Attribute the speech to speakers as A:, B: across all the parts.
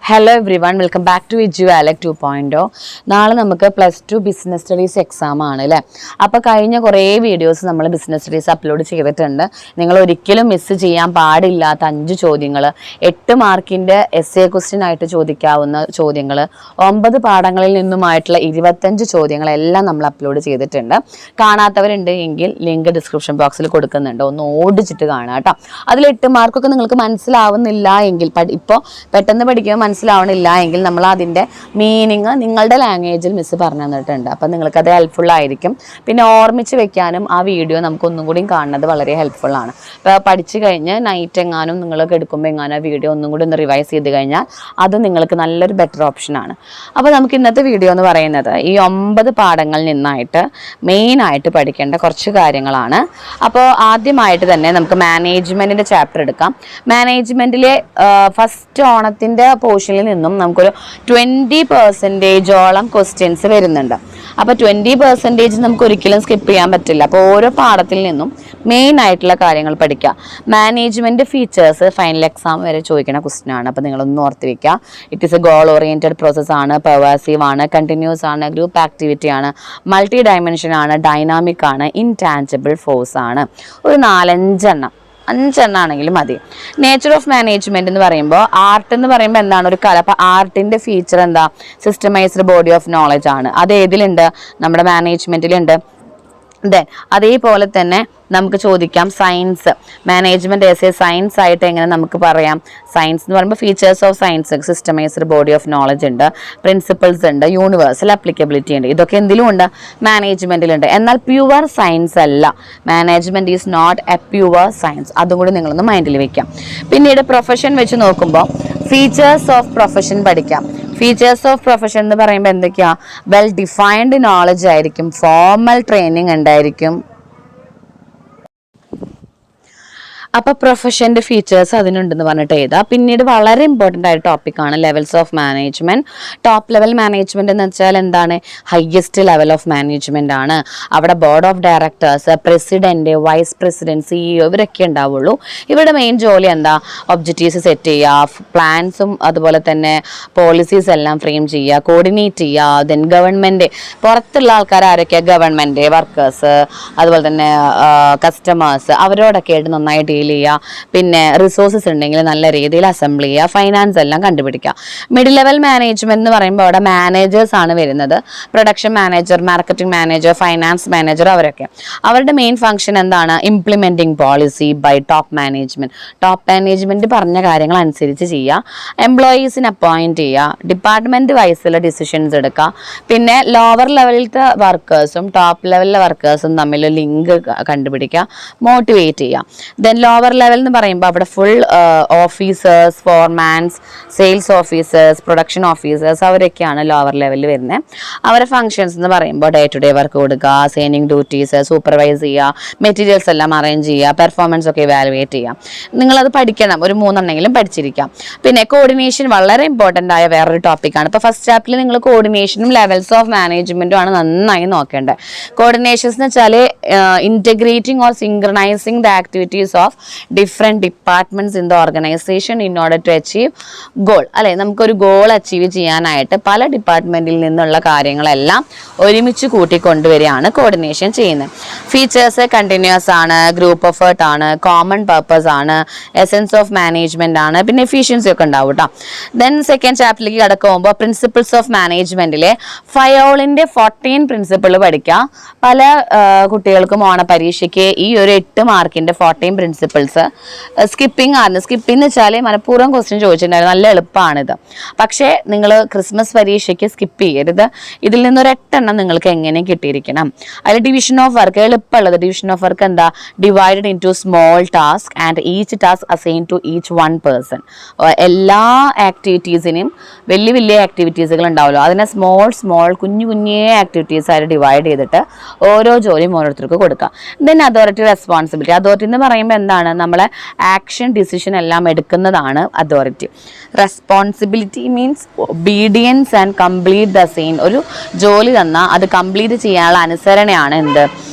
A: Hello everyone, welcome back to EduAlec 2.0. നാളെ നമുക്ക് +2 business studies exam ആണ് അല്ലേ. അപ്പോൾ കഴിഞ്ഞ കുറേ വീഡിയോസ് നമ്മൾ ബിസിനസ് സ്റ്റഡീസ് അപ്ലോഡ് ചെയ്തിട്ടുണ്ട്. നിങ്ങൾ ഒരിക്കലും മിസ് ചെയ്യാൻ പാടില്ലാത്ത 5 ചോദ്യങ്ങൾ, 8 മാർക്കിൻ്റെ എസ്എ ക്വസ്റ്റ്യൻ ആയിട്ട് ചോദിക്കാവുന്ന ചോദ്യങ്ങൾ, 9 പാഠങ്ങളിൽ നിന്നുമായിട്ടുള്ള 25 ചോദ്യങ്ങളെല്ലാം നമ്മൾ അപ്ലോഡ് ചെയ്തിട്ടുണ്ട്. കാണാത്തവരുണ്ട് എങ്കിൽ ലിങ്ക് ഡിസ്ക്രിപ്ഷൻ ബോക്സിൽ കൊടുക്കുന്നുണ്ട്, ഒന്ന് ഓടിച്ചിട്ട് കാണാം കേട്ടോ. അതിൽ 8 മാർക്കൊക്കെ നിങ്ങൾക്ക് മനസ്സിലാവുന്നില്ല എങ്കിൽ, ഇപ്പോൾ പെട്ടെന്ന് പഠിക്കുമ്പോൾ മനസ്സിലാവണില്ല എങ്കിൽ നമ്മൾ അതിൻ്റെ മീനിങ് നിങ്ങളുടെ ലാംഗ്വേജിൽ മിസ് പറഞ്ഞു തന്നിട്ടുണ്ട്. അപ്പം നിങ്ങൾക്കത് ഹെൽപ്ഫുൾ ആയിരിക്കും. പിന്നെ ഓർമ്മിച്ച് വെക്കാനും ആ വീഡിയോ നമുക്കൊന്നും കൂടി കാണുന്നത് വളരെ ഹെൽപ്ഫുള്ളാണ്. ഇപ്പോൾ പഠിച്ചു കഴിഞ്ഞ് നൈറ്റ് എങ്ങാനും നിങ്ങൾക്ക് എടുക്കുമ്പോൾ എങ്ങാനും വീഡിയോ ഒന്നും കൂടി ഒന്ന് റിവൈസ് ചെയ്ത് കഴിഞ്ഞാൽ അത് നിങ്ങൾക്ക് നല്ലൊരു ബെറ്റർ ഓപ്ഷനാണ്. അപ്പോൾ നമുക്ക് ഇന്നത്തെ വീഡിയോ എന്ന് പറയുന്നത് ഈ 9 പാഠങ്ങളിൽ നിന്നായിട്ട് മെയിനായിട്ട് പഠിക്കേണ്ട കുറച്ച് കാര്യങ്ങളാണ്. അപ്പോൾ ആദ്യമായിട്ട് തന്നെ നമുക്ക് മാനേജ്മെൻറ്റിൻ്റെ ചാപ്റ്റർ എടുക്കാം. മാനേജ്മെൻറ്റിലെ ഫസ്റ്റ് ഓണത്തിൻ്റെ പോർഷനിൽ നിന്നും നമുക്കൊരു 20% ക്വസ്റ്റ്യൻസ് വരുന്നുണ്ട്. അപ്പോൾ 20% നമുക്ക് ഒരിക്കലും സ്കിപ്പ് ചെയ്യാൻ പറ്റില്ല. അപ്പോൾ ഓരോ പാഠത്തിൽ നിന്നും മെയിൻ ആയിട്ടുള്ള കാര്യങ്ങൾ പഠിക്കുക. മാനേജ്മെൻറ്റ് ഫീച്ചേഴ്സ് ഫൈനൽ എക്സാം വരെ ചോദിക്കുന്ന ക്വസ്റ്റ്യൻ ആണ്. അപ്പോൾ നിങ്ങളൊന്ന് ഓർത്ത് വയ്ക്കുക. It is A goal oriented process ആണ്, പെർവാസീവ് ആണ്, കണ്ടിന്യൂസ് ആണ്, ഗ്രൂപ്പ് ആക്ടിവിറ്റി ആണ്, മൾട്ടി ഡയമെൻഷൻ ആണ്, ഡൈനാമിക് ആണ്, ഇൻടാഞ്ചിബിൾ ഫോഴ്സ് ആണ്. ഒരു 4-5 എണ്ണാണെങ്കിലും മതി. നേച്ചർ ഓഫ് മാനേജ്മെന്റ് എന്ന് പറയുമ്പോൾ, ആർട്ട് എന്ന് പറയുമ്പോൾ എന്താണ്, ഒരു കല. അപ്പോൾ ആർട്ടിന്റെ ഫീച്ചർ എന്താ, സിസ്റ്റമൈസ്ഡ് ബോഡി ഓഫ് നോളജ് ആണ്. അത് ഏതിലുണ്ട്, നമ്മുടെ മാനേജ്മെന്റിലുണ്ട്. ദെൻ അതേപോലെ തന്നെ നമുക്ക് ചോദിക്കാം science, management as a science ആയിട്ട് എങ്ങനെ നമുക്ക് പറയാം. സയൻസ് എന്ന് പറയുമ്പോൾ features of science, systematized body of knowledge ഉണ്ട്, പ്രിൻസിപ്പിൾസ് ഉണ്ട്, യൂണിവേഴ്സൽ അപ്ലിക്കബിലിറ്റി ഉണ്ട്. ഇതൊക്കെ എന്തിലും ഉണ്ട്, മാനേജ്മെന്റിലുണ്ട്. എന്നാൽ പ്യുവർ സയൻസ് അല്ല, management is not a pure science. അതും കൂടി നിങ്ങളൊന്ന് മൈൻഡിൽ വെക്കാം. പിന്നീട് പ്രൊഫഷൻ വെച്ച് നോക്കുമ്പോൾ ഫീച്ചേഴ്സ് ഓഫ് പ്രൊഫഷൻ പഠിക്കാം. ഫീച്ചേഴ്സ് ഓഫ് പ്രൊഫഷൻ എന്ന് പറയുമ്പോൾ എന്തൊക്കെയാ, വെൽ ഡിഫൈൻഡ് നോളജ് ആയിരിക്കും, ഫോർമൽ ട്രെയിനിങ് ഉണ്ടായിരിക്കും. അപ്പോൾ പ്രൊഫഷൻ്റെ ഫീച്ചേഴ്സ് അതിനുണ്ടെന്ന് പറഞ്ഞിട്ട് എഴുതാം. പിന്നീട് വളരെ ഇമ്പോർട്ടൻ്റ് ആയ ടോപ്പിക്കാണ് levels of management. Top level management എന്ന് വെച്ചാൽ എന്താണ്, ഹയസ്റ്റ് ലെവൽ ഓഫ് മാനേജ്മെൻ്റ് ആണ്. അവിടെ board of directors, president, vice president, CEO ഇവരൊക്കെ ഉണ്ടാവുള്ളൂ. ഇവിടെ മെയിൻ ജോലി എന്താ, ഒബ്ജക്റ്റീവ്സ് സെറ്റ് ചെയ്യുക, പ്ലാൻസും അതുപോലെ തന്നെ പോളിസീസ് എല്ലാം ഫ്രെയിം ചെയ്യുക, കോർഡിനേറ്റ് ചെയ്യുക. ദെൻ ഗവൺമെൻറ്, പുറത്തുള്ള ആൾക്കാർ ആരൊക്കെയാണ്, ഗവൺമെൻറ്, വർക്കേഴ്സ്, അതുപോലെ തന്നെ കസ്റ്റമേഴ്സ്, അവരോടൊക്കെ ആയിട്ട് നന്നായി ഡീൽ ചെയ്യുക. പിന്നെ റിസോഴ്സസ് ഉണ്ടെങ്കിൽ നല്ല രീതിയിൽ അസംബിൾ ചെയ്യുക, ഫൈനാൻസ് എല്ലാം കണ്ടുപിടിക്കുക. മിഡിൽ ലെവൽ മാനേജ്മെന്റ് എന്ന് പറയുമ്പോൾ അവിടെ മാനേജേഴ്സ് ആണ് വരുന്നത്. Production manager, marketing manager, finance manager, അവരുടെ മെയിൻ ഫംഗ്ഷൻ എന്താണ്, implementing policy by top management. Top management പറഞ്ഞ കാര്യങ്ങൾ അനുസരിച്ച് ചെയ്യുക. എംപ്ലോയീസിനെ അപ്പോയിന്റ് ചെയ്യുക, ഡിപ്പാർട്ട്മെന്റ് വൈസുള്ള ഡിസിഷൻസ് എടുക്കുക. പിന്നെ ലോവർ ലെവലിലത്തെ വർക്കേഴ്സും ടോപ്പ് ലെവലിലെ വർക്കേഴ്സും തമ്മിൽ ലിങ്ക് കണ്ടുപിടിക്കുക, മോട്ടിവേറ്റ് ചെയ്യുക. ദെൻ ലോവർ ലെവൽ എന്ന് പറയുമ്പോൾ അവിടെ full officers, foremans, sales officers, production officers, അവരൊക്കെയാണ് ലോവർ ലെവലിൽ വരുന്നത്. അവരുടെ ഫംഗ്ഷൻസ് എന്ന് പറയുമ്പോൾ ഡേ ടു ഡേ വർക്ക് കൊടുക്കുക, സേനിങ് ഡ്യൂട്ടീസ്, സൂപ്പർവൈസ് ചെയ്യുക, മെറ്റീരിയൽസ് എല്ലാം അറേഞ്ച് ചെയ്യുക, പെർഫോമൻസ് ഒക്കെ ഇവാലുവേറ്റ് ചെയ്യുക. നിങ്ങളത് പഠിക്കണം, ഒരു 3 എണ്ണെങ്കിലും പഠിച്ചിരിക്കാം. പിന്നെ കോർഡിനേഷൻ വളരെ ഇമ്പോർട്ടൻ്റ് ആയ വേറൊരു ടോപ്പിക്കാണ്. ഇപ്പോൾ ഫസ്റ്റ് ചാപ്റ്ററിൽ നിങ്ങൾ കോർഡിനേഷനും ലെവൽസ് ഓഫ് മാനേജ്മെൻറ്റും ആണ് നന്നായി നോക്കേണ്ടത്. കോർഡിനേഷൻസ് എന്ന് വെച്ചാൽ integrating or synchronising the activities of different departments in the organisation in order to achieve goal. അല്ലെ, നമുക്കൊരു ഗോൾ അച്ചീവ് ചെയ്യാനായിട്ട് പല ഡിപ്പാർട്ട്മെന്റിൽ നിന്നുള്ള കാര്യങ്ങളെല്ലാം ഒരുമിച്ച് കൂട്ടിക്കൊണ്ടുവരികയാണ് കോർഡിനേഷൻ ചെയ്യുന്നത്. ഫീച്ചേഴ്സ് കണ്ടിന്യൂസ് ആണ്, ഗ്രൂപ്പ് എഫേർട്ട് ആണ്, കോമൺ പർപ്പസ് ആണ്, എസെൻസ് ഓഫ് മാനേജ്മെന്റ് ആണ്, പിന്നെ എഫിഷ്യൻസി ഒക്കെ ഉണ്ടാവും കേട്ടോ. ദെൻ സെക്കൻഡ് ചാപ്റ്ററിലേക്ക് കടക്കുമ്പോൾ പ്രിൻസിപ്പിൾസ് ഓഫ് മാനേജ്മെന്റിലെ ഫയോളിന്റെ 14 പ്രിൻസിപ്പിൾ പഠിക്കാം. പല കുട്ടികൾക്കും ഓണപരീക്ഷയ്ക്ക് ഈ ഒരു 8 മാർക്കിന്റെ 14 പ്രിൻസിപ്പിൾസ് സ്കിപ്പിംഗ് ആണ്. സ്കിപ്പിംഗ് എന്ന് വെച്ചാൽ മനഃപൂർവ്വം ക്വസ്റ്റ്യൻ ചോദിച്ചിട്ടുണ്ടായിരുന്നു, നല്ല എളുപ്പമാണിത്. പക്ഷേ നിങ്ങൾ ക്രിസ്മസ് പരീക്ഷയ്ക്ക് സ്കിപ്പ് ചെയ്യരുത്. ഇതിൽ നിന്നൊരു 8 എണ്ണം നിങ്ങൾക്ക് എങ്ങനെ കിട്ടിയിരിക്കണം. അതിൽ ഡിവിഷൻ ഓഫ് വർക്ക് എളുപ്പമുള്ളത്. ഡിവിഷൻ ഓഫ് വർക്ക് എന്താ, divided in to small task and each task assign to each 1 person. എല്ലാ ആക്ടിവിറ്റീസിനും വലിയ വലിയ ആക്ടിവിറ്റീസുകൾ ഉണ്ടാവുമല്ലോ, അതിനെ സ്മോൾ കുഞ്ഞു ആക്ടിവിറ്റീസ് ആയിട്ട് ഡിവൈഡ് ചെയ്തിട്ട് ഓരോ ജോലിയും ഓരോരുത്തർക്ക് കൊടുക്കുക. Then authority responsibility. അതോറിറ്റി എന്ന് പറയുമ്പോൾ എന്താണ്, നമ്മളെ ആക്ഷൻ ഡിസിഷൻ എല്ലാം എടുക്കുന്നതാണ് authority. Responsibility means obedience and complete the same. ഒരു ജോലി തന്നാൽ അത് കംപ്ലീറ്റ് ചെയ്യാനുള്ള അനുസരണയാണ് എന്ത്,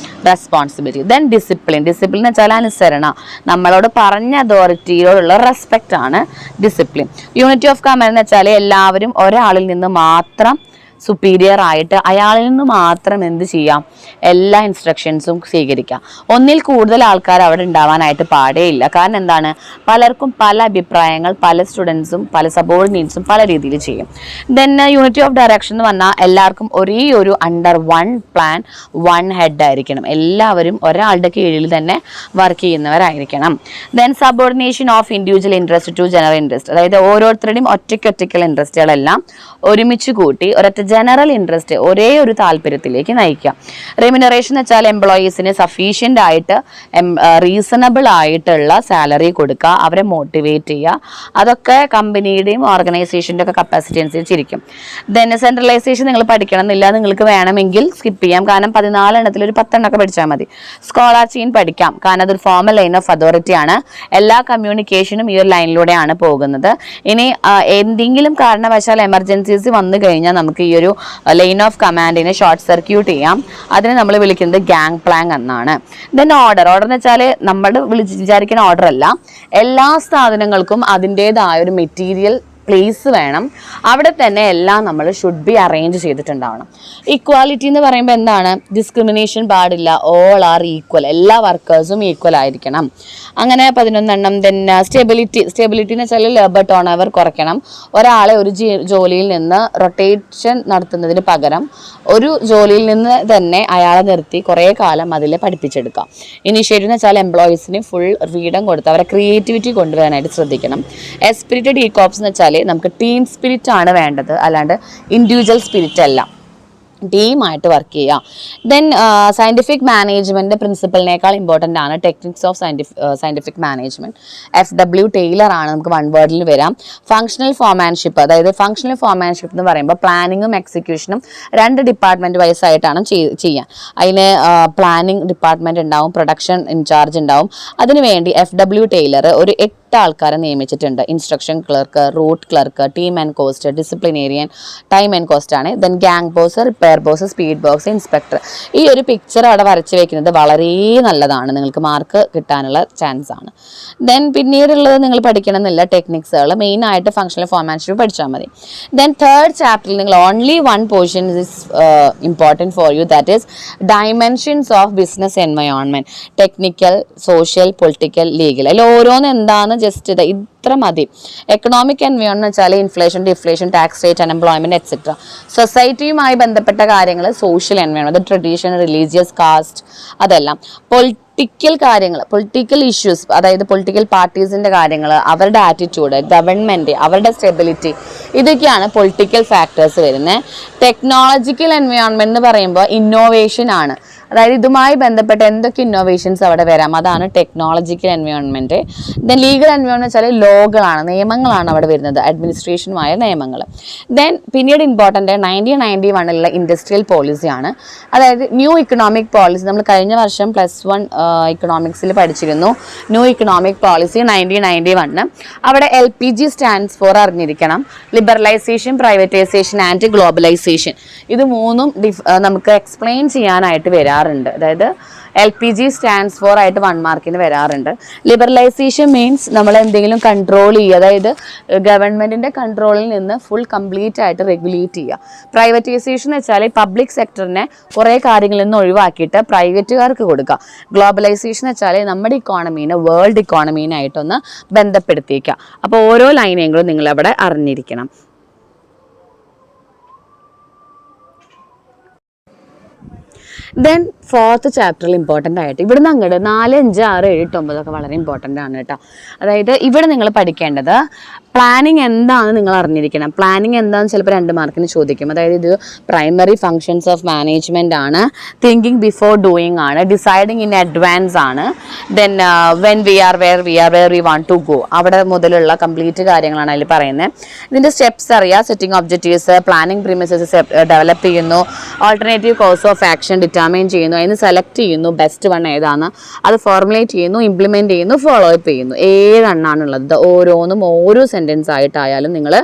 A: റെസ്പോൺസിബിലിറ്റി. ദെൻ ഡിസിപ്ലിൻ എന്ന് വെച്ചാൽ അനുസരണ, നമ്മളോട് പറഞ്ഞ അതോറിറ്റിയോടുള്ള റെസ്പെക്റ്റ് ആണ് ഡിസിപ്ലിൻ. യൂണിറ്റി ഓഫ് കമാൻഡ് എന്ന് വെച്ചാൽ എല്ലാവരും ഒരാളിൽ നിന്ന് മാത്രം സുപ്പീരിയർ ആയിട്ട് അയാളിൽ നിന്ന് മാത്രം എന്ത് ചെയ്യാം, എല്ലാ ഇൻസ്ട്രക്ഷൻസും സ്വീകരിക്കാം. ഒന്നിൽ കൂടുതൽ ആൾക്കാർ അവിടെ ഉണ്ടാവാനായിട്ട് പാടേയില്ല. കാരണം എന്താണ്, പലർക്കും പല അഭിപ്രായങ്ങൾ, പല സ്റ്റുഡൻസും പല സബോർഡിനേറ്റ്സും പല രീതിയിൽ ചെയ്യും. ദെൻ യൂണിറ്റി ഓഫ് ഡയറക്ഷൻ എന്ന് പറഞ്ഞാൽ എല്ലാവർക്കും ഒരേ ഒരു under one plan one head ആയിരിക്കണം, എല്ലാവരും ഒരാളുടെ കീഴിൽ തന്നെ വർക്ക് ചെയ്യുന്നവരായിരിക്കണം. Then subordination of individual interest to general interest, അതായത് ഓരോരുത്തരുടെയും ഒറ്റയ്ക്കുള്ള ഇൻട്രസ്റ്റുകളെല്ലാം ഒരുമിച്ച് കൂട്ടി ഒരൊറ്റ ജനറൽ ഇൻട്രസ്റ്റ്, ഒരേ ഒരു താല്പര്യത്തിലേക്ക് നയിക്കുക. റെമ്യൂണറേഷൻ എന്ന് വെച്ചാൽ എംപ്ലോയീസിന് സഫീഷ്യൻ്റ് ആയിട്ട് റീസണബിൾ ആയിട്ടുള്ള സാലറി കൊടുക്കുക, അവരെ മോട്ടിവേറ്റ് ചെയ്യുക. അതൊക്കെ കമ്പനിയുടെയും ഓർഗനൈസേഷൻ്റെ ഒക്കെ കപ്പാസിറ്റി അനുസരിച്ചിരിക്കും. ദെൻ സെൻട്രലൈസേഷൻ നിങ്ങൾ പഠിക്കണം എന്നില്ല, നിങ്ങൾക്ക് വേണമെങ്കിൽ സ്കിപ്പ് ചെയ്യാം. കാരണം 14 എണ്ണത്തിൽ ഒരു 10 എണ്ണമൊക്കെ പഠിച്ചാൽ മതി. സ്കോളർ ചെയിൻ പഠിക്കാം, കാരണം അതൊരു ഫോമൽ ലൈൻ ഓഫ് അതോറിറ്റി ആണ്. എല്ലാ കമ്മ്യൂണിക്കേഷനും ഈ ഒരു ലൈനിലൂടെയാണ് പോകുന്നത്. ഇനി എന്തെങ്കിലും കാരണവശാൽ എമർജൻസീസ് വന്നു കഴിഞ്ഞാൽ നമുക്ക് ഈ ഒരു ലൈൻ ഓഫ് കമാൻഡിനെ ഷോർട്ട് സർക്യൂട്ട് ചെയ്യാം. അതിനെ നമ്മൾ വിളിക്കുന്നത് ഗാങ് പ്ലാങ് എന്നാണ്. ദെൻ ഓർഡർ എന്ന് വെച്ചാൽ നമ്മൾ വിചാരിക്കുന്ന ഓർഡർ അല്ല, എല്ലാ സ്ഥാപനങ്ങൾക്കും അതിൻ്റെതായ ഒരു മെറ്റീരിയൽ പ്ലേസ് വേണം, അവിടെ തന്നെ എല്ലാം നമ്മൾ ഷുഡ് ബി അറേഞ്ച് ചെയ്തിട്ടുണ്ടാവണം. ഈക്വാലിറ്റി എന്ന് പറയുമ്പോൾ എന്താണ്, ഡിസ്ക്രിമിനേഷൻ പാടില്ല, ഓൾ ആർ ഈക്വൽ, എല്ലാ വർക്കേഴ്സും ഈക്വൽ ആയിരിക്കണം. അങ്ങനെ 11 എണ്ണം. ദെൻ സ്റ്റെബിലിറ്റി എന്ന് വെച്ചാൽ ലേബർ ടേൺ ഓവർ കുറയ്ക്കണം. ഒരാളെ ഒരു ജോലിയിൽ നിന്ന് റൊട്ടേഷൻ നടത്തുന്നതിന് പകരം ഒരു ജോലിയിൽ നിന്ന് തന്നെ അയാളെ നിർത്തി കുറേ കാലം അതിൽ പഠിപ്പിച്ചെടുക്കാം. ഇനിഷ്യേറ്റീവ് എന്ന് വെച്ചാൽ എംപ്ലോയീസിന് ഫുൾ ഫ്രീഡം കൊടുത്ത് അവരെ ക്രിയേറ്റിവിറ്റി കൊണ്ടുവരാനായിട്ട് ശ്രദ്ധിക്കണം. എസ്പിരിറ്റഡ് ഈകോപ്സ് എന്ന് വെച്ചാൽ നമുക്ക് ടീം സ്പിരിറ്റ് ആണ് വേണ്ടത്, അല്ലാണ്ട് ഇൻഡിവിജ്വൽ സ്പിരിറ്റ് അല്ല. ടീമായിട്ട് വർക്ക് ചെയ്യുക. ദെൻ സയൻറ്റിഫിക് മാനേജ്മെൻറ്റ് പ്രിൻസിപ്പലിനേക്കാൾ ഇമ്പോർട്ടൻ്റ് ആണ് techniques of scientific management. FW Taylor ആണ് നമുക്ക് വൺ വേർഡിൽ വരാം. ഫങ്ഷണൽ ഫോമാൻഷിപ്പ്, അതായത് ഫങ്ഷണൽ ഫോമാൻഷിപ്പ് എന്ന് പറയുമ്പോൾ പ്ലാനിങ്ങും എക്സിക്യൂഷനും 2 ഡിപ്പാർട്ട്മെൻറ്റ് വൈസ് ആയിട്ടാണ് ചെയ്യുക. അതിന് പ്ലാനിങ് ഡിപ്പാർട്ട്മെൻറ്റ് ഉണ്ടാവും, പ്രൊഡക്ഷൻ ഇൻചാർജ് ഉണ്ടാവും. അതിനുവേണ്ടി FW ടൈലർ ഒരു 8 ആൾക്കാരെ നിയമിച്ചിട്ടുണ്ട്. Instruction clerk, route clerk, team and cost, disciplinarian, time and cost ആണ്. Then gang boss, repair boss, speed box, inspector. ഈ ഒരു പിക്ചർ അവിടെ വരച്ച് വെക്കുന്നത് വളരെ നല്ലതാണ്, നിങ്ങൾക്ക് മാർക്ക് കിട്ടാനുള്ള ചാൻസ് ആണ്. ദെൻ പിന്നീടുള്ളത് നിങ്ങൾ പഠിക്കണം എന്നില്ല, ടെക്നിക്സുകൾ മെയിനായിട്ട് ഫങ്ഷണൽ ഫോമാൻഷിപ്പ് പഠിച്ചാൽ മതി. ദെൻ 3rd ചാപ്റ്ററിൽ നിങ്ങൾ only 1 portion is important for you, that is dimensions of business environment, technical, social, political, legal. അതിൽ ഓരോന്ന് എന്താണെന്ന് ജസ്റ്റ് ഇത്ര മതി. എക്കണോമിക് എൻവയോൺമെന്റ് വെച്ചാൽ inflation, deflation, tax rate, unemployment etcetera. സൊസൈറ്റിയുമായി ബന്ധപ്പെട്ട കാര്യങ്ങൾ social environment, tradition, religious, caste, അതെല്ലാം. പൊളിറ്റിക്കൽ കാര്യങ്ങൾ, പൊളിറ്റിക്കൽ ഇഷ്യൂസ്, അതായത് പൊളിറ്റിക്കൽ പാർട്ടീസിന്റെ കാര്യങ്ങൾ, അവരുടെ ആറ്റിറ്റ്യൂഡ്, ഗവൺമെന്റ്, അവരുടെ സ്റ്റെബിലിറ്റി, ഇതൊക്കെയാണ് പൊളിറ്റിക്കൽ ഫാക്ടേഴ്സ് വരുന്നത്. ടെക്നോളജിക്കൽ എൻവയോൺമെന്റ് എന്ന് പറയുമ്പോൾ ഇന്നോവേഷൻ ആണ്, അതായത് ഇതുമായി ബന്ധപ്പെട്ട എന്തൊക്കെ ഇന്നോവേഷൻസ് അവിടെ വരാം, അതാണ് technological environment. Then legal environment വെച്ചാൽ ലോകളാണ്, നിയമങ്ങളാണ് അവിടെ വരുന്നത്, അഡ്മിനിസ്ട്രേഷനുമായ നിയമങ്ങൾ. ദെൻ പിന്നീട് ഇമ്പോർട്ടൻ്റ് 1991 ഇൻഡസ്ട്രിയൽ പോളിസിയാണ്, അതായത് ന്യൂ ഇക്കണോമിക് പോളിസി. നമ്മൾ കഴിഞ്ഞ വർഷം +1 ഇക്കണോമിക്സിൽ പഠിച്ചിരുന്നു ന്യൂ ഇക്കണോമിക് പോളിസി 1991. അവിടെ LPG സ്റ്റാൻഡ്സ് ഫോർ അറിഞ്ഞിരിക്കണം, ലിബറലൈസേഷൻ, പ്രൈവറ്റൈസേഷൻ ആൻഡ് ഗ്ലോബലൈസേഷൻ. ഇത് മൂന്നും നമുക്ക് എക്സ്പ്ലെയിൻ ചെയ്യാനായിട്ട് വരാറുണ്ട്. അതായത് LPG സ്റ്റാൻഡ്സ് ഫോർ ആയിട്ട് 1 മാർക്കിന് വരാറുണ്ട്. ലിബറലൈസേഷൻ മീൻസ് നമ്മൾ എന്തെങ്കിലും കൺട്രോൾ ചെയ്യുക, അതായത് ഗവൺമെന്റിന്റെ കൺട്രോളിൽ നിന്ന് ഫുൾ കംപ്ലീറ്റ് ആയിട്ട് റെഗുലേറ്റ് ചെയ്യുക. പ്രൈവറ്റൈസേഷൻ എന്ന് വെച്ചാൽ പബ്ലിക് സെക്ടറിനെ കുറേ കാര്യങ്ങളിൽ നിന്ന് ഒഴിവാക്കിയിട്ട് പ്രൈവറ്റുകാർക്ക് കൊടുക്കുക. ഗ്ലോബലൈസേഷൻ എന്ന് വെച്ചാൽ നമ്മുടെ ഇക്കോണമീനെ വേൾഡ് ഇക്കോണമീനായിട്ടൊന്ന് ബന്ധപ്പെടുത്തിക്കുക. അപ്പോൾ ഓരോ ലൈനെങ്കിലും നിങ്ങളവിടെ അറിഞ്ഞിരിക്കണം. ദെൻ 4th ചാപ്റ്ററിൽ ഇമ്പോർട്ടൻ്റ് ആയിട്ട് ഇവിടുന്ന് അങ്ങോട്ട് 4, 5, 6, 7, 8, 9 ഒക്കെ വളരെ ഇമ്പോർട്ടൻ്റ് ആണ് കേട്ടോ. അതായത് ഇവിടെ നിങ്ങൾ പഠിക്കേണ്ടത് പ്ലാനിങ് എന്താണെന്ന് നിങ്ങൾ അറിഞ്ഞിരിക്കണം. പ്ലാനിങ് എന്താണെന്ന് ചിലപ്പോൾ 2 മാർക്കിന് ചോദിക്കും. അതായത് ഇത് പ്രൈമറി ഫങ്ഷൻസ് ഓഫ് മാനേജ്മെന്റ് ആണ്, തിങ്കിങ് ബിഫോർ ഡൂയിങ് ആണ്, ഡിസൈഡിങ് ഇൻ അഡ്വാൻസ് ആണ്, then when we are where we want to go, അവിടെ മുതലുള്ള കംപ്ലീറ്റ് കാര്യങ്ങളാണ് അതിൽ പറയുന്നത്. ഇതിൻ്റെ സ്റ്റെപ്സ് അറിയാം, setting objectives, planning premises develop ചെയ്യുന്നു, alternative course of action determine ചെയ്യുന്നു, ചെയ്യുന്നു, അതിന് സെലക്ട് ചെയ്യുന്നു ബെസ്റ്റ് വൺ ഏതാണ്, അത് ഫോർമുലേറ്റ് ചെയ്യുന്നു, ഇംപ്ലിമെൻറ്റ് ചെയ്യുന്നു, ഫോളോ അപ്പ് ചെയ്യുന്നു. 7 എണ്ണാണുള്ളത്. ഓരോന്നും ഓരോ സെൻറ്റൻസ് ആയിട്ടായാലും നിങ്ങൾ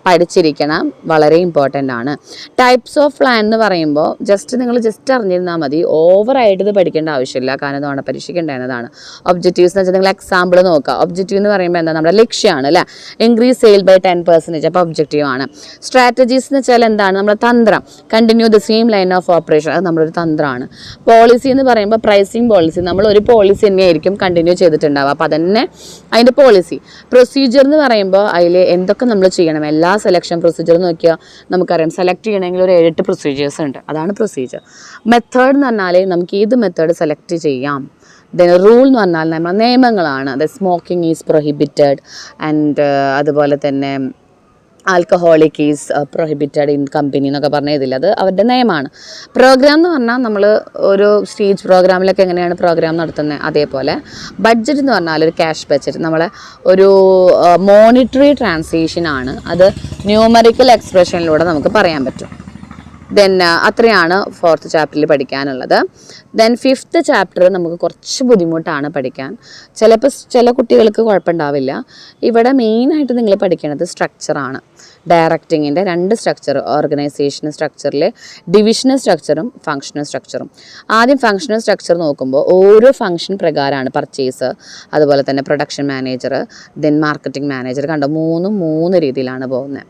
A: പഠിച്ചിരിക്കണം, വളരെ ഇമ്പോർട്ടൻ്റ് ആണ്. ടൈപ്സ് ഓഫ് പ്ലാൻ എന്ന് പറയുമ്പോൾ നിങ്ങൾ ജസ്റ്റ് അറിഞ്ഞിരുന്നാൽ മതി, ഓവറായിട്ട് ഇത് പഠിക്കേണ്ട ആവശ്യമില്ല, കാരണം ഇത് ഓണപരീക്ഷയ്ക്ക് ഉണ്ടായിരുന്നതാണ്. ഒബ്ജക്റ്റീവ്സ് എന്ന് വെച്ചാൽ നിങ്ങൾ എക്സാമ്പിൾ നോക്കുക. ഒബ്ജക്റ്റീവ് എന്ന് പറയുമ്പോൾ എന്താ, നമ്മുടെ ലക്ഷ്യമാണ് അല്ലേ, ഇൻക്രീസ് സെയിൽ ബൈ 10%, അപ്പോൾ ഒബ്ജക്റ്റീവ് ആണ്. സ്ട്രാറ്റജീസ് എന്ന് വെച്ചാൽ എന്താണ്, നമ്മുടെ തന്ത്രം, continue the same line of operation, അത് നമ്മളൊരു തന്ത്രമാണ്. പോളിസി എന്ന് പറയുമ്പോൾ പ്രൈസിങ് പോളിസി, നമ്മൾ ഒരു പോളിസി തന്നെയായിരിക്കും കണ്ടിന്യൂ ചെയ്തിട്ടുണ്ടാവുക, അപ്പോൾ അതന്നെ അതിൻ്റെ പോളിസി. പ്രൊസീജിയർ എന്ന് പറയുമ്പോൾ അതിൽ എന്തൊക്കെ നമ്മൾ ചെയ്യണം, എല്ലാ സെലക്ഷൻ പ്രൊസീജിയർ നോക്കിയാൽ നമുക്കറിയാം, സെലക്ട് ചെയ്യണമെങ്കിൽ ഒരു 7 പ്രൊസീജിയേഴ്സ് ഉണ്ട്, അതാണ് പ്രൊസീജിയർ. മെത്തേഡ് എന്ന് പറഞ്ഞാൽ നമുക്ക് ഏത് മെത്തേഡ് സെലക്ട് ചെയ്യാം. ദെൻ റൂൾ എന്ന് പറഞ്ഞാൽ നമ്മുടെ നിയമങ്ങളാണ്, അത് സ്മോക്കിംഗ് ഈസ് പ്രൊഹിബിറ്റഡ് ആൻഡ് അതുപോലെ തന്നെ alcoholic is prohibited in company എന്നൊക്കെ പറഞ്ഞ ഇതിൽ അത് അവരുടെ നിയമമാണ്. പ്രോഗ്രാം എന്ന് പറഞ്ഞാൽ നമ്മൾ ഒരു സ്റ്റേജ് പ്രോഗ്രാമിലൊക്കെ എങ്ങനെയാണ് പ്രോഗ്രാം നടത്തുന്നത് അതേപോലെ. ബഡ്ജറ്റ് എന്ന് പറഞ്ഞാൽ ഒരു ക്യാഷ് ബഡ്ജറ്റ്, നമ്മളെ ഒരു മോണിറ്ററി ട്രാൻസാക്ഷൻ ആണ്, അത് ന്യൂമറിക്കൽ എക്സ്പ്രഷനിലൂടെ നമുക്ക് പറയാൻ പറ്റും. ദെൻ അത്രയാണ് 4th ചാപ്റ്ററിൽ പഠിക്കാനുള്ളത്. ദെൻ 5th ചാപ്റ്റർ നമുക്ക് കുറച്ച് ബുദ്ധിമുട്ടാണ് പഠിക്കാൻ, ചിലപ്പോൾ ചില കുട്ടികൾക്ക് കുഴപ്പമുണ്ടാവില്ല. ഇവിടെ മെയിനായിട്ട് നിങ്ങൾ പഠിക്കേണ്ടത് സ്ട്രക്ചറാണ്. ഡയറക്റ്റിങ്ങിൻ്റെ 2 സ്ട്രക്ചർ, ഓർഗനൈസേഷൻ സ്ട്രക്ചറിൽ ഡിവിഷണൽ സ്ട്രക്ചറും ഫങ്ഷണൽ സ്ട്രക്ചറും. ആദ്യം ഫങ്ഷണൽ സ്ട്രക്ചർ നോക്കുമ്പോൾ ഓരോ ഫങ്ഷൻ പ്രകാരമാണ് പർച്ചേസ്, അതുപോലെ തന്നെ production manager, then marketing manager, കണ്ടോ 3 രീതിയിലാണ് പോകുന്നത്.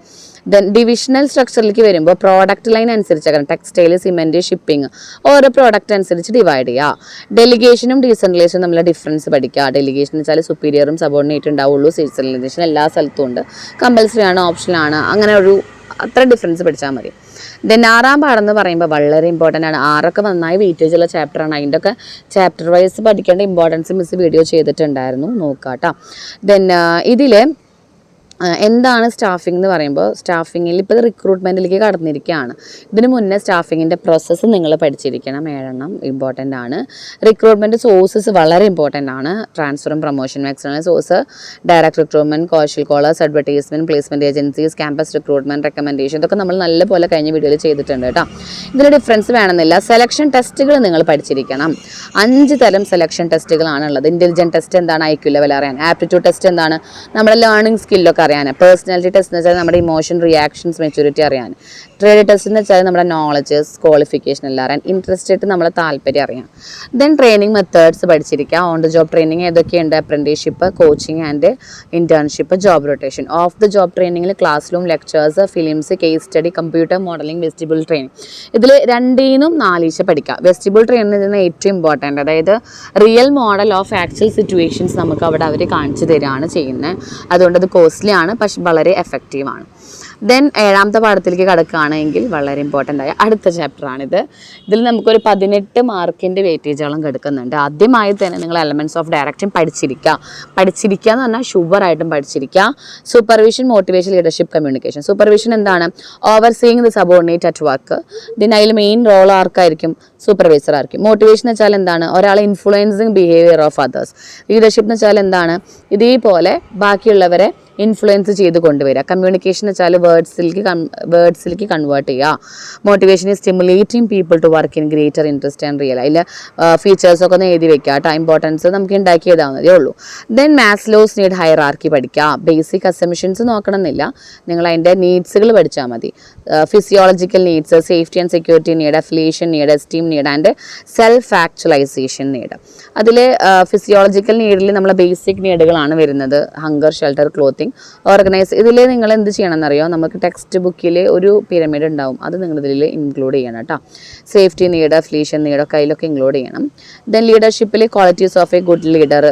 A: ദെൻ ഡിവിഷണൽ സ്ട്രക്ചറിലേക്ക് വരുമ്പോൾ പ്രോഡക്റ്റ് ലൈൻ അനുസരിച്ചാണ്, ടെക്സ്റ്റൈൽ, സിമെൻറ്റ്, ഷിപ്പിംഗ്, ഓരോ പ്രോഡക്റ്റ് അനുസരിച്ച് ഡിവൈഡ് ചെയ്യുക. ഡെലിഗേഷനും ഡീസെൻട്രലൈസേഷനും തമ്മിലുള്ള ഡിഫറൻസ് പഠിക്കുക. ഡെലിഗേഷൻ എന്ന് വെച്ചാൽ സുപ്പീരിയറും സബോർഡിനേറ്റ് ഉണ്ടാവുള്ളൂ, ഡീസെൻട്രലൈസേഷൻ എല്ലാ സ്ഥലത്തും ഉണ്ട്, കമ്പൽസറി ആണ്, ഓപ്ഷനാണ്, അങ്ങനെ ഒരു അത്ര ഡിഫറൻസ് പഠിച്ചാൽ മതി. ദെൻ 6ാം പാഠം എന്ന് പറയുമ്പോൾ വളരെ ഇമ്പോർട്ടൻ്റ് ആണ്. 6ഒക്കെ നന്നായി വെയിറ്റേജ് ഉള്ള ചാപ്റ്ററാണ്, അതിൻ്റെ ഒക്കെ ചാപ്റ്റർ വൈസ് പഠിക്കേണ്ട ഇമ്പോർട്ടൻസ് മിസ് വീഡിയോ ചെയ്തിട്ടുണ്ടായിരുന്നു, നോക്കാം കേട്ടോ. ദെൻ ഇതിൽ എന്താണ് സ്റ്റാഫിംഗ് എന്ന് പറയുമ്പോൾ, സ്റ്റാഫിങ്ങിൽ ഇപ്പോൾ റിക്രൂട്ട്മെൻറ്റിലേക്ക് കടന്നിരിക്കുകയാണ്. ഇതിന് മുന്നേ സ്റ്റാഫിങ്ങിൻ്റെ പ്രോസസ്സ് നിങ്ങൾ പഠിച്ചിരിക്കണം, 7 എണ്ണം ഇമ്പോർട്ടൻ്റ് ആണ്. റിക്രൂട്ട്മെൻറ്റ് സോഴ്സസ് വളരെ ഇമ്പോർട്ടൻ്റ് ആണ്, ട്രാൻസ്ഫറും പ്രൊമോഷനും. External source direct recruitment, casual callers, advertisement, placement agencies, campus recruitment, recommendation, ഇതൊക്കെ നമ്മൾ നല്ലപോലെ കഴിഞ്ഞ വീഡിയോയിൽ ചെയ്തിട്ടുണ്ട് കേട്ടോ. ഇതിൽ ഡിഫറൻസ് വേണമെന്നില്ല. സെലക്ഷൻ ടെസ്റ്റുകൾ നിങ്ങൾ പഠിച്ചിരിക്കണം. 5 തരം സെലക്ഷൻ ടെസ്റ്റുകളാണുള്ളത്. ഇൻ്റലിജൻറ്റ് ടെസ്റ്റ് എന്താണ്, IQ ലെവൽ അറിയാൻ. ആപ്റ്റിറ്റ്യൂഡ് ടെസ്റ്റ് എന്താണ്, നമ്മുടെ ലേണിംഗ് സ്കില്ലൊക്കെ അറിയാൻ. പേഴ്സണാലിറ്റി ടെസ്റ്റ് എന്ന് വെച്ചാൽ നമ്മുടെ ഇമോഷൻ, റിയാക്ഷൻസ്, മെച്യൂരിറ്റി അറിയാൻ. ട്രേഡ് ടെസ്റ്റ് എന്ന് വെച്ചാൽ നമ്മുടെ നോളജസ്, ക്വാളിഫിക്കേഷൻ എല്ലാം അറിയാൻ. ഇൻട്രസ്റ്റ് നമ്മളെ താല്പര്യം അറിയാം. ദെൻ ട്രെയിനിങ് മെത്തേഡ്സ് പഠിച്ചിരിക്കുക. ഓൺ ദ ജോബ് ട്രെയിനിങ് ഏതൊക്കെയുണ്ട്, apprenticeship, coaching and internship, job rotation. Off the job ട്രെയിനിങ്ങിൽ classroom, lectures, films, case study, computer modelling, vestibule training. ഇതിൽ 2 4 പഠിക്കാം. വെസ്റ്റിബിൾ ട്രെയിനിങ് ഏറ്റവും ഇമ്പോർട്ടൻ്റ്, അതായത് real model of actual situations നമുക്ക് അവിടെ അവർ കാണിച്ചു തരികയാണ് ചെയ്യുന്നത്. അതുകൊണ്ട് അത് കോസ്റ്റ്ലി ആണ്, പക്ഷെ വളരെ എഫക്റ്റീവാണ്. ദെൻ 7ാമത്തെ പാഠത്തിലേക്ക് കടക്കുകയാണെങ്കിൽ വളരെ ഇമ്പോർട്ടൻ്റ് ആയ അടുത്ത ചാപ്റ്ററാണിത്. ഇതിൽ നമുക്കൊരു 18 മാർക്കിൻ്റെ വെയിറ്റേജോളം കിടക്കുന്നുണ്ട്. ആദ്യമായി തന്നെ നിങ്ങൾ എലമെൻറ്റ്സ് ഓഫ് ഡയറക്ഷൻ പഠിച്ചിരിക്കുക എന്ന് പറഞ്ഞാൽ ഷുവറായിട്ടും പഠിച്ചിരിക്കുക. Supervision, motivation, leadership, communication. Supervision എന്താണ്, overseeing the subordinate at work. ഇതിന് അതിൽ മെയിൻ റോൾ ആർക്കായിരിക്കും, സൂപ്പർവൈസർ ആയിരിക്കും. മോട്ടിവേഷൻ എന്ന് വെച്ചാൽ എന്താണ്, ഒരാളെ influencing behaviour of others. Leadership എന്ന് വെച്ചാൽ എന്താണ്, ഇതേപോലെ ബാക്കിയുള്ളവരെ ഇൻഫ്ലുവൻസ് ചെയ്ത് കൊണ്ടുവരിക. കമ്മ്യൂണിക്കേഷൻ എന്ന് വെച്ചാൽ വേർഡ്സിലേക്ക് കൺവേർട്ട് ചെയ്യുക. Motivation is stimulating people to work in greater interest and real. അതിൽ ഫീച്ചേഴ്സൊക്കെ ഒന്ന് എഴുതി വെക്കുക കേട്ടോ, ഇമ്പോർട്ടൻസ് നമുക്ക് ഉണ്ടാക്കി എഴുതാവുന്നതേ ഉള്ളൂ. ദെൻ മാസ്ലോസ് നീഡ് ഹൈറാർക്കി പഠിക്കുക. ബേസിക് അസംഷൻസ് നോക്കണമെന്നില്ല, നിങ്ങൾ അതിൻ്റെ നീഡ്സുകൾ പഠിച്ചാൽ മതി. Physiological needs, safety and security need, affiliation need, esteem need and self actualisation need. അതിൽ ഫിസിയോളജിക്കൽ നീഡിൽ നമ്മളെ ബേസിക് നീഡുകളാണ് വരുന്നത്, ഹങ്കർ, ഷെൽട്ടർ, ക്ലോത്തിങ്, ഓർഗനൈസ്. ഇതിൽ നിങ്ങൾ എന്ത് ചെയ്യണം എന്നറിയോ, നമുക്ക് ടെക്സ്റ്റ് ബുക്കിൽ ഒരു പിരമിഡ് ഉണ്ടാവും, അത് നിങ്ങൾ ഇതിൽ ഇൻക്ലൂഡ് ചെയ്യണം കേട്ടോ. സേഫ്റ്റി നീഡ്, അഫിലിയേഷൻ നീഡൊക്കെ അതിലൊക്കെ ഇൻക്ലൂഡ് ചെയ്യണം. ദെൻ ലീഡർഷിപ്പിൽ qualities of a good leader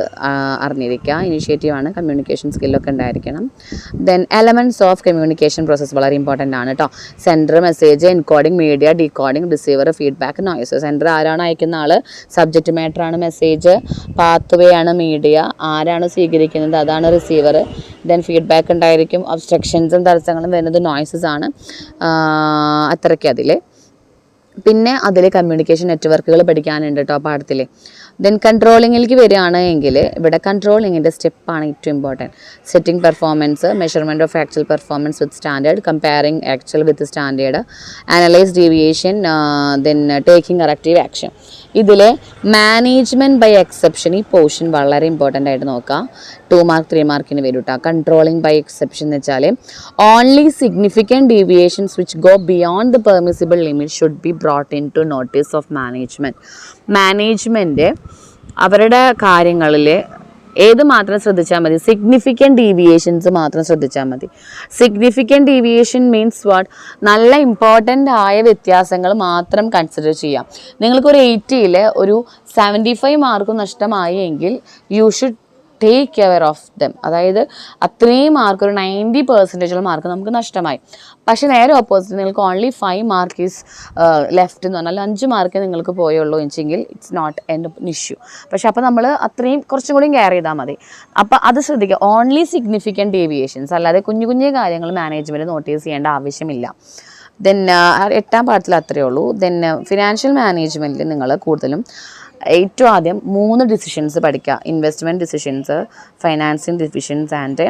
A: അറിഞ്ഞിരിക്കുക. ഇനിഷ്യേറ്റീവാണ്, കമ്മ്യൂണിക്കേഷൻ സ്കില്ലൊക്കെ ഉണ്ടായിരിക്കണം. Then elements of communication process വളരെ ഇമ്പോർട്ടൻ്റ് ആണ് കേട്ടോ. Sender, message, encoding, media, decoding, receiver, feedback, noise. Sender ആരാണ് അയക്കുന്ന ആൾ, സബ്ജക്റ്റ് മാറ്ററാണ് മെസ്സേജ്, പാത്വേ ആണ് മീഡിയ, ആരാണ് സ്വീകരിക്കുന്നത് അതാണ് റിസീവർ. ദെൻ ഫീഡ്ബാക്ക് ഉണ്ടായിരിക്കും, ഒബ്സ്ട്രക്ഷൻസും തടസ്സങ്ങളും വരുന്നത് നോയ്സസ് ആണ്. അത്രയ്ക്ക് അതിൽ. പിന്നെ അതിൽ കമ്മ്യൂണിക്കേഷൻ നെറ്റ്വർക്കുകൾ പഠിക്കാനുണ്ട് കേട്ടോ പാഠത്തിൽ. ദെൻ കൺട്രോളിങ്ങിലേക്ക് വരികയാണെങ്കിൽ ഇവിടെ കൺട്രോളിങ്ങിൻ്റെ സ്റ്റെപ്പാണ് ഏറ്റവും important. Setting performance, measurement of actual performance with standard, comparing actual with standard, analyse deviation, then taking corrective action. ഇതിൽ മാനേജ്മെൻറ്റ് ബൈ എക്സെപ്ഷൻ ഈ പോർഷൻ വളരെ ഇമ്പോർട്ടൻ്റ് ആയിട്ട് നോക്കാം. 2 മാർക്ക് 3 മാർക്കിന് വരും കേട്ടോ. കൺട്രോളിങ് ബൈ എക്സെപ്ഷൻ എന്ന് വെച്ചാൽ only significant deviations which go beyond the permissible limit should be brought into notice of management. Management അവരുടെ കാര്യങ്ങളിൽ ഏത് മാത്രം ശ്രദ്ധിച്ചാൽ മതി? സിഗ്നിഫിക്കൻറ്റ് ഡീവിയേഷൻസ് മാത്രം ശ്രദ്ധിച്ചാൽ മതി. Significant deviation means what? നല്ല ഇമ്പോർട്ടൻ്റ് ആയ വ്യത്യാസങ്ങൾ മാത്രം കൺസിഡർ ചെയ്യാം. നിങ്ങൾക്കൊരു 80ൽ ഒരു 75 മാർക്ക് നഷ്ടമായി എങ്കിൽ you should take care of them. അതായത് അത്രയും മാർക്ക്, ഒരു 90% മാർക്ക് നമുക്ക് നഷ്ടമായി. പക്ഷേ നേരെ ഓപ്പോസിറ്റ് നിങ്ങൾക്ക് ഓൺലി 5 മാർക്ക് ഈസ് ലെഫ്റ്റ് എന്ന് പറഞ്ഞാൽ 5 മാർക്ക് നിങ്ങൾക്ക് പോയുള്ളൂ എന്നുവെച്ചെങ്കിൽ ഇറ്റ്സ് നോട്ട് എൻ ഇഷ്യൂ. പക്ഷെ അപ്പോൾ നമ്മൾ അത്രയും കുറച്ചും കൂടി കെയർ ചെയ്താൽ മതി. അപ്പോൾ അത് ശ്രദ്ധിക്കുക. ഓൺലി സിഗ്നിഫിക്കൻറ്റ് ഡീവിയേഷൻസ്, അല്ലാതെ കുഞ്ഞു കുഞ്ഞു കാര്യങ്ങൾ മാനേജ്മെൻറ്റ് നോട്ടീസ് ചെയ്യേണ്ട ആവശ്യമില്ല. ദെൻ 8ാം പാഠത്തിൽ അത്രയേ ഉള്ളൂ. ദെൻ ഫിനാൻഷ്യൽ മാനേജ്മെൻറ്റിൽ നിങ്ങൾ കൂടുതലും ഏറ്റവും ആദ്യം 3 ഡിസിഷൻസ് പഠിക്കുക. Investment decisions, financing decisions and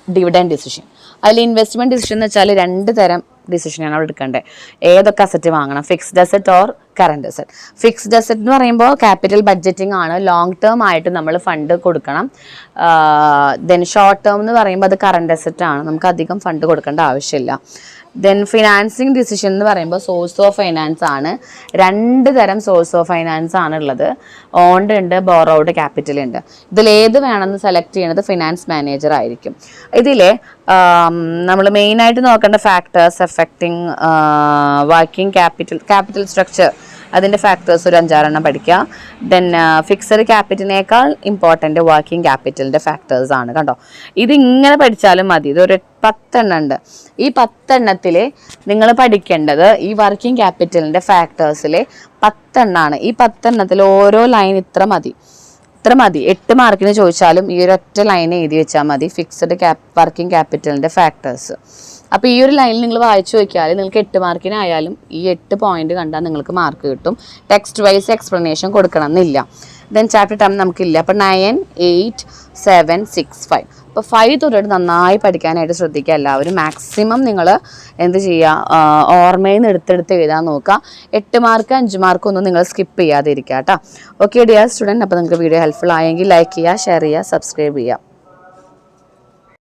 A: dividend decision. അതിൽ ഇൻവെസ്റ്റ്മെൻറ്റ് ഡിസിഷൻ എന്ന് വെച്ചാൽ 2 തരം ഡിസിഷനാണ് അവിടെ എടുക്കേണ്ടത്. ഏതൊക്കെ അസറ്റ് വാങ്ങണം, fixed asset or current asset. Fixed asset എന്ന് പറയുമ്പോൾ ക്യാപിറ്റൽ ബഡ്ജറ്റിംഗ് ആണ്, ലോങ് ടേം ആയിട്ട് നമ്മൾ ഫണ്ട് കൊടുക്കണം. ദെൻ ഷോർട്ട് ടേം എന്ന് പറയുമ്പോൾ അത് കറണ്ട് അസറ്റ് ആണ്, നമുക്ക് അധികം ഫണ്ട് കൊടുക്കേണ്ട ആവശ്യമില്ല. ദെൻ ഫിനാൻസിങ് ഡിസിഷൻ എന്ന് പറയുമ്പോൾ സോഴ്സ് ഓഫ് ഫൈനാൻസ് ആണ്. 2 തരം സോഴ്സ് ഓഫ് ഫൈനാൻസ് ആണ് ഉള്ളത്. ഓൺഡ് ഉണ്ട്, ബോറോഡ് ക്യാപിറ്റൽ ഉണ്ട്. ഇതിലേത് വേണമെന്ന് സെലക്ട് ചെയ്യുന്നത് ഫിനാൻസ് മാനേജർ ആയിരിക്കും. ഇതിൽ നമ്മൾ മെയിനായിട്ട് നോക്കേണ്ട factors affecting working capital structure, അതിൻ്റെ ഫാക്ടേഴ്സ് ഒരു 5-6 എണ്ണം പഠിക്കുക. ദെൻ ഫിക്സഡ് ക്യാപിറ്റലിനേക്കാൾ ഇമ്പോർട്ടൻ്റ് വർക്കിംഗ് ക്യാപിറ്റലിൻ്റെ ഫാക്ടേഴ്സ് ആണ് കേട്ടോ. ഇതിങ്ങനെ പഠിച്ചാലും മതി. ഇതൊരു 10 എണ്ണം ഉണ്ട്. ഈ 10 എണ്ണത്തിൽ നിങ്ങൾ പഠിക്കേണ്ടത് ഈ വർക്കിംഗ് ക്യാപിറ്റലിൻ്റെ ഫാക്ടേഴ്സിൽ 10 എണ്ണമാണ്. ഈ 10 എണ്ണത്തിൽ ഓരോ ലൈൻ ഇത്ര മതി. 8 മാർക്കിന് ചോദിച്ചാലും ഈ ഒരൊറ്റ ലൈൻ എഴുതി വെച്ചാൽ മതി, ഫിക്സഡ് വർക്കിംഗ് ക്യാപിറ്റലിൻ്റെ ഫാക്ടേഴ്സ്. അപ്പോൾ ഈ ഒരു ലൈനിൽ നിങ്ങൾ വായിച്ചു വയ്ക്കാൽ നിങ്ങൾക്ക് 8 മാർക്കിനായാലും ഈ 8 പോയിന്റ് കണ്ടാൽ നിങ്ങൾക്ക് മാർക്ക് കിട്ടും. ടെക്സ്റ്റ് വൈസ് എക്സ്പ്ലനേഷൻ കൊടുക്കണം എന്നില്ല. ദെൻ ചാപ്റ്റർ ടൈം നമുക്കില്ല. അപ്പോൾ 9, 8, 7, 6, 5. അപ്പോൾ 5 തൊട്ടിട്ട് നന്നായി പഠിക്കാനായിട്ട് ശ്രദ്ധിക്കുക എല്ലാവരും. മാക്സിമം നിങ്ങൾ എന്ത് ചെയ്യുക, ഓർമ്മയിൽ നിന്ന് എടുത്തെടുത്ത് എഴുതാൻ നോക്കുക. 8 മാർക്ക് 5 മാർക്ക് ഒന്നും നിങ്ങൾ സ്കിപ്പ് ചെയ്യാതിരിക്കുക കേട്ടോ. ഓക്കെ ഡിയർ സ്റ്റുഡൻറ്റ്, അപ്പോൾ നിങ്ങൾക്ക് വീഡിയോ ഹെൽപ്ഫുൾ ആയെങ്കിൽ ലൈക്ക് ചെയ്യുക, ഷെയർ ചെയ്യുക, സബ്സ്ക്രൈബ് ചെയ്യുക.